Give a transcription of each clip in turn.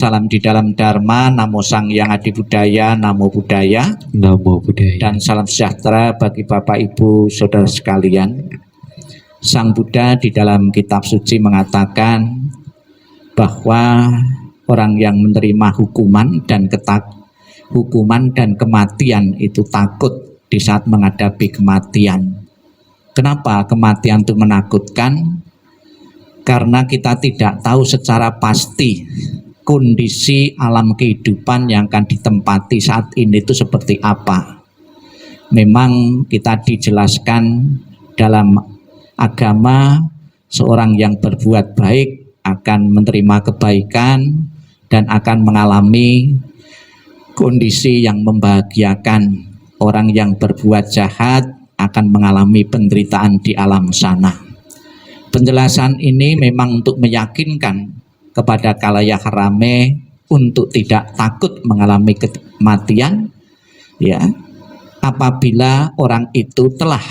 Salam di dalam Dharma, Namo Sang Hyang Adi Budaya, Namo Buddhaya. Namo Buddhaya. Dan salam sejahtera bagi Bapak Ibu Saudara sekalian. Sang Buddha di dalam kitab suci mengatakan bahwa orang yang menerima hukuman dan kematian itu takut di saat menghadapi kematian. Kenapa kematian itu menakutkan? Karena kita tidak tahu secara pasti kondisi alam kehidupan yang akan ditempati saat ini itu seperti apa. Memang kita dijelaskan dalam agama, seorang yang berbuat baik akan menerima kebaikan dan akan mengalami kondisi yang membahagiakan. Orang yang berbuat jahat akan mengalami penderitaan di alam sana. Penjelasan ini memang untuk meyakinkan kepada khalayak rame untuk tidak takut mengalami kematian, ya, apabila orang itu telah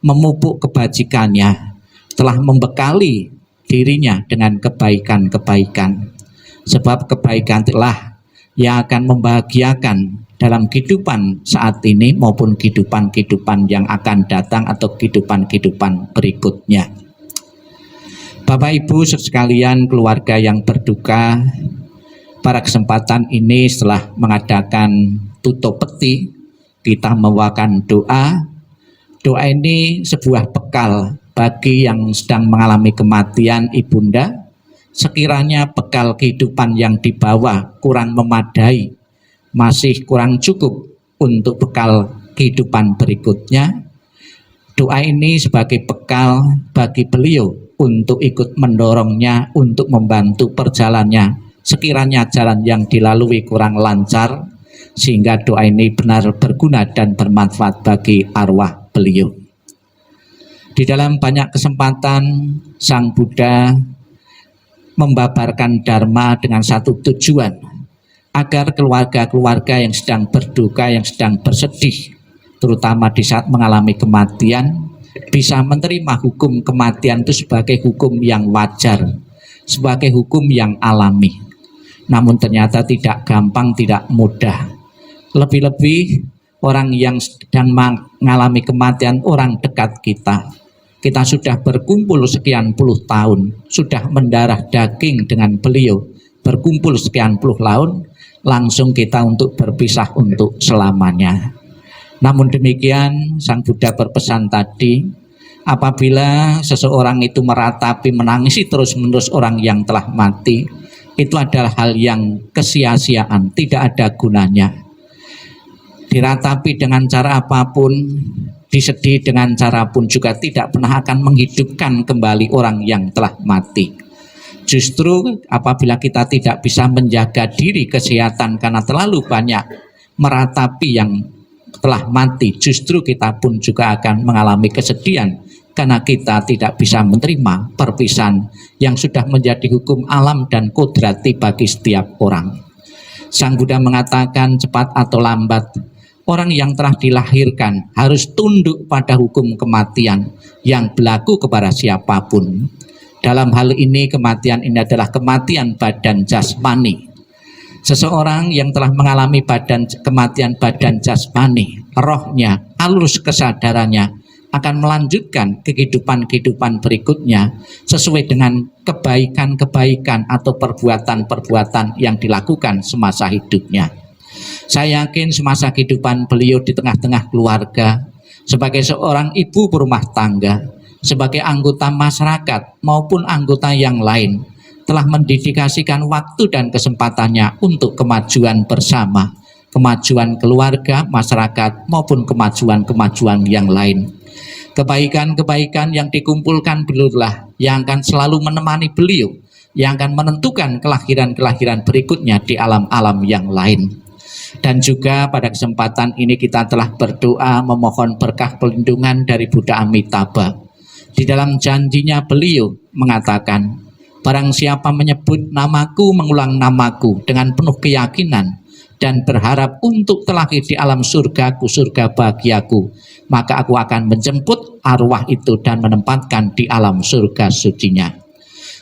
memupuk kebajikannya, telah membekali dirinya dengan kebaikan-kebaikan. Sebab kebaikan itulah yang akan membahagiakan dalam kehidupan saat ini maupun kehidupan-kehidupan yang akan datang atau kehidupan-kehidupan berikutnya. Bapak Ibu sekalian, keluarga yang berduka, pada kesempatan ini setelah mengadakan tutup peti, kita membawakan doa. Doa ini sebuah bekal bagi yang sedang mengalami kematian ibunda. Sekiranya bekal kehidupan yang dibawa kurang memadai, masih kurang cukup untuk bekal kehidupan berikutnya, doa ini sebagai bekal bagi beliau untuk ikut mendorongnya, untuk membantu perjalanannya. Sekiranya jalan yang dilalui kurang lancar, sehingga doa ini benar berguna dan bermanfaat bagi arwah beliau. Di dalam banyak kesempatan, Sang Buddha membabarkan Dharma dengan satu tujuan, agar keluarga-keluarga yang sedang berduka, yang sedang bersedih, terutama di saat mengalami kematian, bisa menerima hukum kematian itu sebagai hukum yang wajar, sebagai hukum yang alami. Namun ternyata tidak gampang, tidak mudah. Lebih-lebih orang yang sedang mengalami kematian, orang dekat kita. Kita sudah berkumpul sekian puluh tahun, sudah mendarah daging dengan beliau, berkumpul sekian puluh tahun, langsung kita untuk berpisah untuk selamanya. Namun demikian, Sang Buddha berpesan tadi, apabila seseorang itu meratapi, menangisi terus-menerus orang yang telah mati, itu adalah hal yang kesia-siaan, tidak ada gunanya. Diratapi dengan cara apapun, disedih dengan cara pun juga tidak pernah akan menghidupkan kembali orang yang telah mati. Justru apabila kita tidak bisa menjaga diri kesehatan karena terlalu banyak meratapi yang telah mati, justru kita pun juga akan mengalami kesedihan karena kita tidak bisa menerima perpisahan yang sudah menjadi hukum alam dan kodrati bagi setiap orang. Sang Buddha mengatakan cepat atau lambat, orang yang telah dilahirkan harus tunduk pada hukum kematian yang berlaku kepada siapapun. Dalam hal ini kematian ini adalah kematian badan jasmani. Seseorang yang telah mengalami kematian badan jasmani, rohnya, alur kesadarannya akan melanjutkan kehidupan-kehidupan berikutnya sesuai dengan kebaikan-kebaikan atau perbuatan-perbuatan yang dilakukan semasa hidupnya. Saya yakin semasa kehidupan beliau di tengah-tengah keluarga, sebagai seorang ibu berumah tangga, sebagai anggota masyarakat maupun anggota yang lain, telah mendedikasikan waktu dan kesempatannya untuk kemajuan bersama, kemajuan keluarga, masyarakat, maupun kemajuan-kemajuan yang lain. Kebaikan-kebaikan yang dikumpulkan beliaulah yang akan selalu menemani beliau, yang akan menentukan kelahiran-kelahiran berikutnya di alam-alam yang lain. Dan juga pada kesempatan ini kita telah berdoa memohon berkah perlindungan dari Buddha Amitabha. Di dalam janjinya beliau mengatakan, barang siapa menyebut namaku, mengulang namaku dengan penuh keyakinan dan berharap untuk terlahir di alam surgaku, surga bahagiaku, maka aku akan menjemput arwah itu dan menempatkan di alam surga sucinya.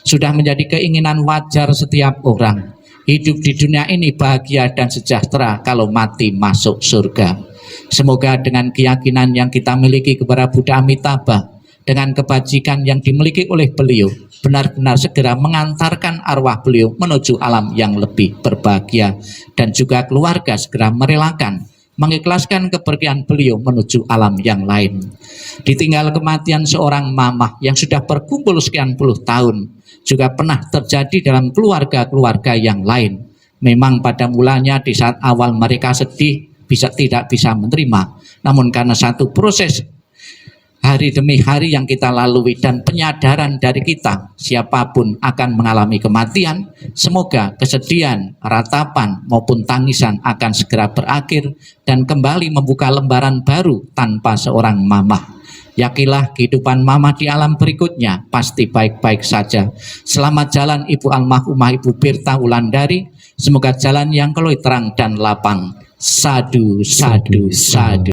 Sudah menjadi keinginan wajar setiap orang hidup di dunia ini bahagia dan sejahtera, kalau mati masuk surga. Semoga dengan keyakinan yang kita miliki kepada Buddha Amitabha, dengan kebajikan yang dimiliki oleh beliau, benar-benar segera mengantarkan arwah beliau menuju alam yang lebih berbahagia, dan juga keluarga segera merelakan, mengikhlaskan kepergian beliau menuju alam yang lain. Ditinggal kematian seorang mamah yang sudah berkumpul sekian puluh tahun, juga pernah terjadi dalam keluarga-keluarga yang lain. Memang pada mulanya di saat awal mereka sedih, tidak bisa menerima, namun karena satu proses hari demi hari yang kita lalui dan penyadaran dari kita, siapapun akan mengalami kematian, semoga kesedihan, ratapan maupun tangisan akan segera berakhir dan kembali membuka lembaran baru tanpa seorang mamah. Yakinlah kehidupan mama di alam berikutnya pasti baik-baik saja. Selamat jalan Ibu almarhumah Ibu Birta Wulandari. Semoga jalan yang keluar terang dan lapang. Sadu, sadu, sadu.